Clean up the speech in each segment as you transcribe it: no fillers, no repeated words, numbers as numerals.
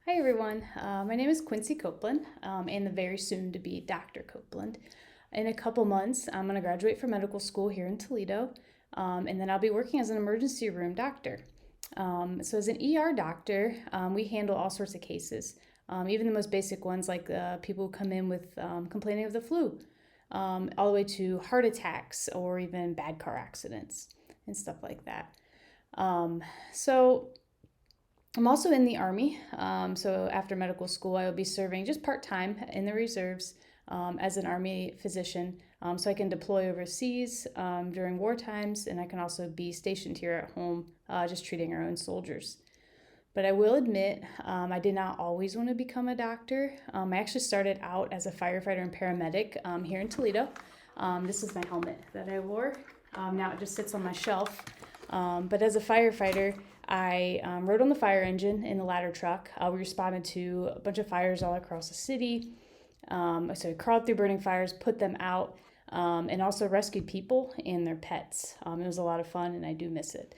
Hi everyone, my name is Quincy Copeland and the very soon to be Dr. Copeland. In a couple months, I'm going to graduate from medical school here in Toledo, and then I'll be working as an emergency room doctor. So, as an ER doctor, we handle all sorts of cases, even the most basic ones like people who come in with complaining of the flu, all the way to heart attacks or even bad car accidents and stuff like that. So, I'm also in the Army. So after medical school, I will be serving just part time in the reserves as an Army physician. So I can deploy overseas during war times, and I can also be stationed here at home, just treating our own soldiers. But I will admit, I did not always want to become a doctor. I actually started out as a firefighter and paramedic here in Toledo. This is my helmet that I wore. Now it just sits on my shelf. But as a firefighter, I rode on the fire engine in the ladder truck. We responded to a bunch of fires all across the city. So I crawled through burning fires, put them out, and also rescued people and their pets. It was a lot of fun, and I do miss it.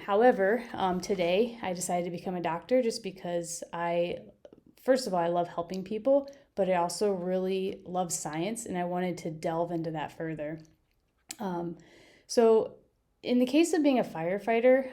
However, today I decided to become a doctor just because first of all, I love helping people, but I also really love science, and I wanted to delve into that further. So in the case of being a firefighter,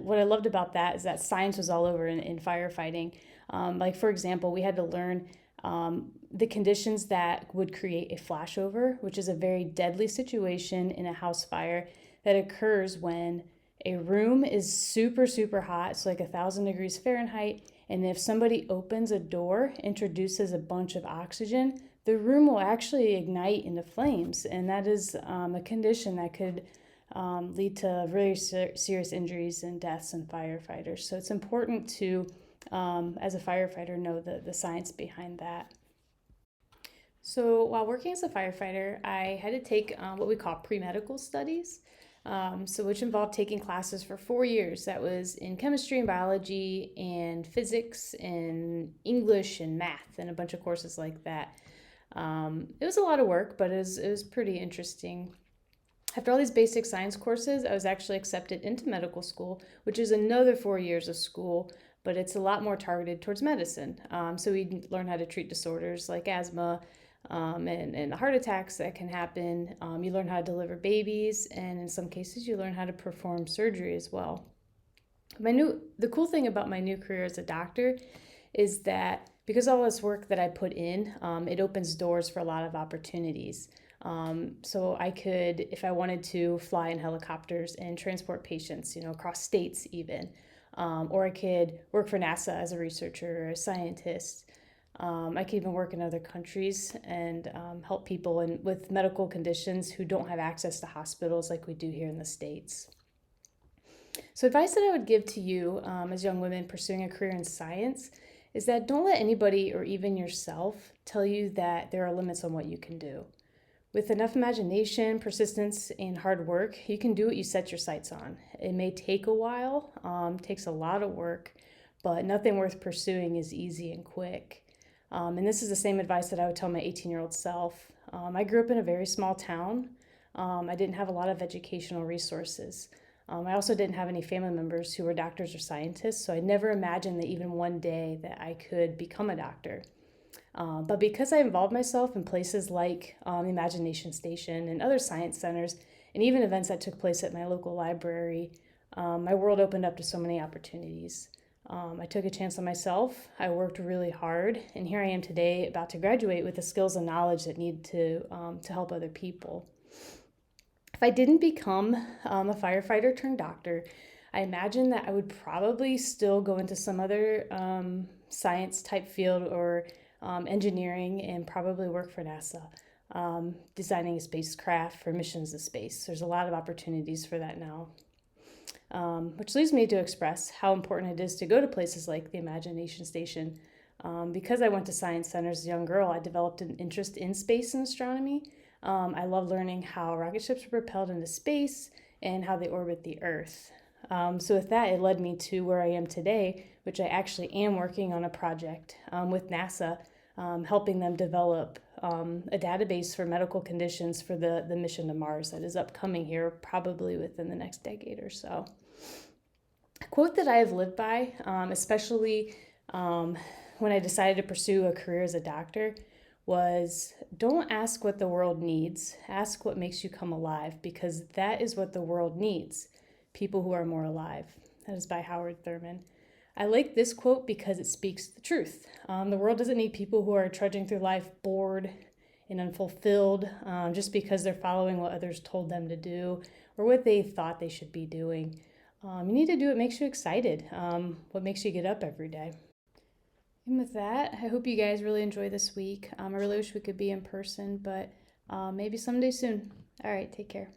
what I loved about that is that science was all over in firefighting. Like, for example, we had to learn the conditions that would create a flashover, which is a very deadly situation in a house fire that occurs when a room is super, super hot, so like 1,000 degrees Fahrenheit, and if somebody opens a door, introduces a bunch of oxygen, the room will actually ignite into flames, and that is a condition that could lead to really serious injuries and deaths in firefighters. So it's important to, as a firefighter, know the science behind that. So while working as a firefighter, I had to take what we call pre-medical studies, which involved taking classes for 4 years. That was in chemistry and biology and physics and English and math and a bunch of courses like that. It was a lot of work, but it was pretty interesting. After all these basic science courses, I was actually accepted into medical school, which is another 4 years of school, but it's a lot more targeted towards medicine. So we learn how to treat disorders like asthma and heart attacks that can happen. You learn how to deliver babies, and in some cases, you learn how to perform surgery as well. The cool thing about my new career as a doctor is that because all this work that I put in, it opens doors for a lot of opportunities. So I could, if I wanted to, fly in helicopters and transport patients, across states even. Or I could work for NASA as a researcher or a scientist. I could even work in other countries and help people with medical conditions who don't have access to hospitals like we do here in the States. So advice that I would give to you as young women pursuing a career in science is that don't let anybody or even yourself tell you that there are limits on what you can do. With enough imagination, persistence, and hard work, you can do what you set your sights on. It may take a while, takes a lot of work, but nothing worth pursuing is easy and quick. And this is the same advice that I would tell my 18-year-old self. I grew up in a very small town. I didn't have a lot of educational resources. I also didn't have any family members who were doctors or scientists, so I never imagined that even one day that I could become a doctor. But because I involved myself in places like the Imagination Station and other science centers, and even events that took place at my local library, my world opened up to so many opportunities. I took a chance on myself, I worked really hard, and here I am today about to graduate with the skills and knowledge that need to help other people. If I didn't become a firefighter turned doctor, I imagine that I would probably still go into some other science type field or engineering and probably work for NASA, designing a spacecraft for missions to space. There's a lot of opportunities for that now, which leads me to express how important it is to go to places like the Imagination Station. Because I went to science centers as a young girl, I developed an interest in space and astronomy. I love learning how rocket ships are propelled into space and how they orbit the Earth. So with that, it led me to where I am today, which I actually am working on a project with NASA, helping them develop a database for medical conditions for the mission to Mars that is upcoming here probably within the next decade or so. A quote that I have lived by, especially um, when I decided to pursue a career as a doctor was don't ask what the world needs, ask what makes you come alive, because that is what the world needs, people who are more alive. That is by Howard Thurman. I like this quote because it speaks the truth. The world doesn't need people who are trudging through life bored and unfulfilled just because they're following what others told them to do or what they thought they should be doing. You need to do what makes you excited, what makes you get up every day. And with that, I hope you guys really enjoy this week. I really wish we could be in person, but maybe someday soon. All right, take care.